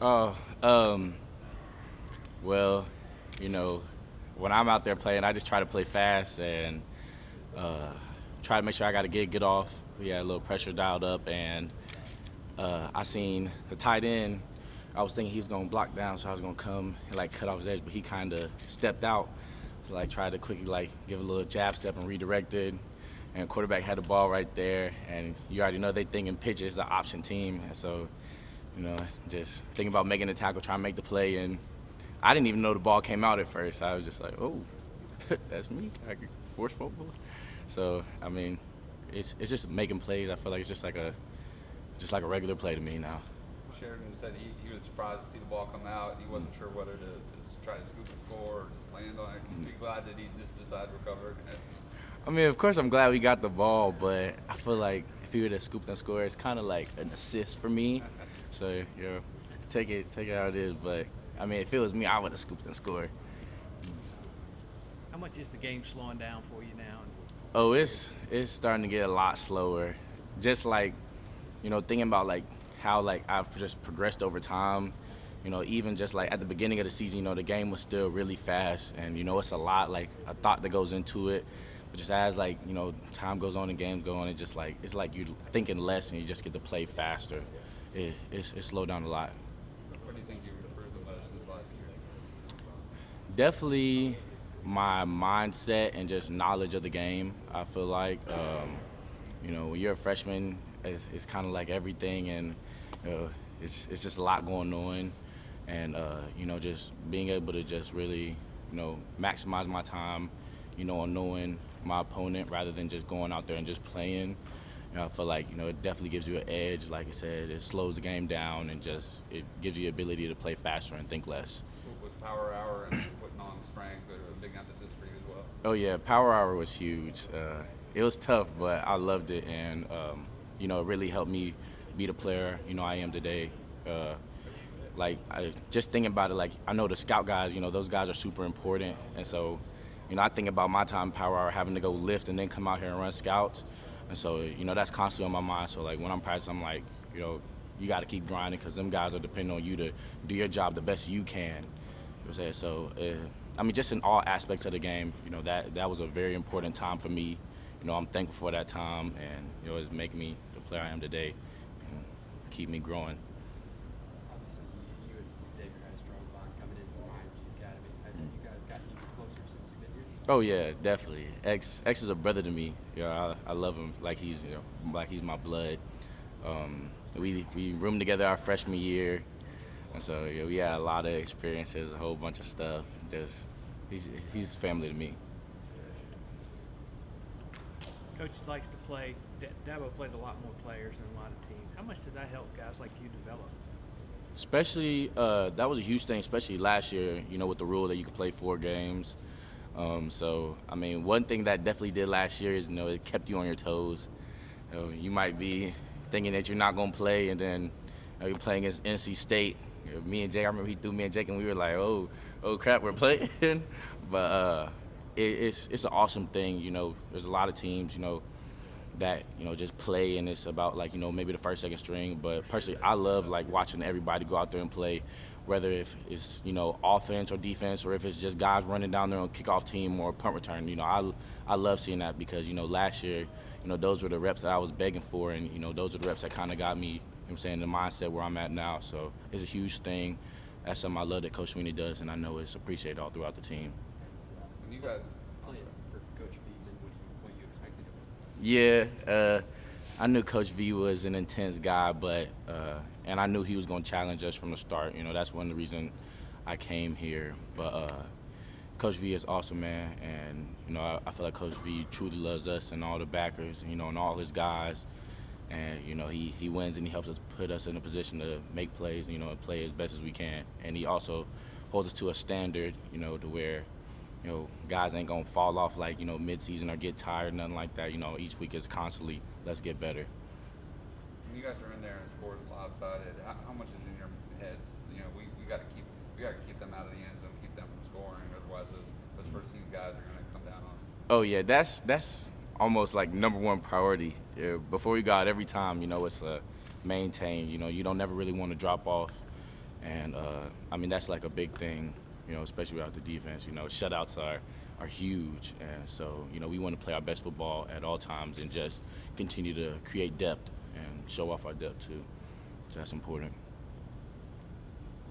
Oh, um, well, you know, when I'm out there playing, I just try to play fast and uh, try to make sure I got to get good off. We had a little pressure dialed up, and I seen the tight end. I was thinking he was gonna block down, so I was gonna come and like cut off his edge, but he kind of stepped out, so like tried to quickly like give a little jab step and redirected. And quarterback had the ball right there, and you already know they thinking pitch is the option team, and so just thinking about making the tackle, trying to make the play, and I didn't even know the ball came out at first. I was just like, oh, that's me. I could force football. So I mean, it's just making plays. I feel like it's just like a regular play to me now. Sheridan said he was surprised to see the ball come out. He wasn't sure whether to just try to scoop and score or just land on it. Be glad that he just decided to recover. I mean, of course, I'm glad we got the ball, but I feel like if he would have scooped and scored, it's kind of like an assist for me. So take it how it is. But I mean, if it was me, I would have scooped and scored. How much is the game slowing down for you now? Oh, it's starting to get a lot slower. Just like, thinking about like how like I've just progressed over time. Even just like at the beginning of the season, the game was still really fast, and it's a lot like a thought that goes into it. But just as like time goes on and games go on, it's like you're thinking less and you just get to play faster. It's slowed down a lot. What do you think you've improved the most since last year? Definitely my mindset and just knowledge of the game. I feel like when you're a freshman, it's kind of like everything, and it's just a lot going on, and just being able to just really maximize my time, on knowing my opponent rather than just going out there and just playing. I feel like it definitely gives you an edge. Like I said, it slows the game down and just it gives you the ability to play faster and think less. Was Power Hour and putting on strength a big emphasis for you as well? Oh yeah, Power Hour was huge. It was tough, but I loved it, and it really helped me be the player I am today. Just thinking about it, like I know the scout guys, those guys are super important, and so I think about my time in Power Hour having to go lift and then come out here and run scouts, and so that's constantly on my mind. So like when I'm practicing, I'm like, you got to keep grinding because them guys are depending on you to do your job the best you can. You know what I'm saying? So I mean, just in all aspects of the game, that was a very important time for me. I'm thankful for that time, and it's making me the player I am today and keep me growing. Obviously, you and Xavier had a strong bond coming in behind the academy. Have you guys gotten even closer since you've been here? Oh yeah, definitely. X is a brother to me. I love him like he's my blood. We roomed together our freshman year, and so we had a lot of experiences, a whole bunch of stuff. Just he's family to me. Coach likes to play. Dabo plays a lot more players than a lot of teams. How much did that help guys like you develop? Especially, that was a huge thing, especially last year, with the rule that you could play 4 games. So, I mean, one thing that definitely did last year is, it kept you on your toes. You might be thinking that you're not going to play, and then you're playing against NC State. Me and Jake, I remember he threw me and Jake, and we were like, oh crap, we're playing. But it's an awesome thing. There's a lot of teams, that just play, and it's about like maybe the first, second string. But personally, I love like watching everybody go out there and play, whether if it's offense or defense, or if it's just guys running down there on kickoff team or punt return. I love seeing that because last year those were the reps that I was begging for, and those are the reps that kind of got me the mindset where I'm at now. So it's a huge thing. That's something I love that Coach Swinney does, and I know it's appreciated all throughout the team. When you guys Playing for Coach V, what you expected of him? Yeah, I knew Coach V was an intense guy, but and I knew he was going to challenge us from the start. That's one of the reasons I came here. But Coach V is awesome, man, and I feel like Coach V truly loves us and all the backers, and all his guys. And he wins and he helps us put us in a position to make plays, and play as best as we can. And he also holds us to a standard, to where guys ain't gonna fall off like mid-season or get tired, nothing like that. Each week is constantly let's get better. when you guys are in there and scores lopsided, how much is in your heads? We got to keep them out of the end zone, keep them from scoring. Otherwise, those first team guys are going to come down on them. Oh yeah, that's almost like number one priority. Before you go out every time, it's a maintain. You don't never really want to drop off. And, I mean, that's like a big thing, you know, especially without the defense. You know, shutouts are huge. And so, you know, we want to play our best football at all times and just continue to create depth and show off our depth, too. So that's important.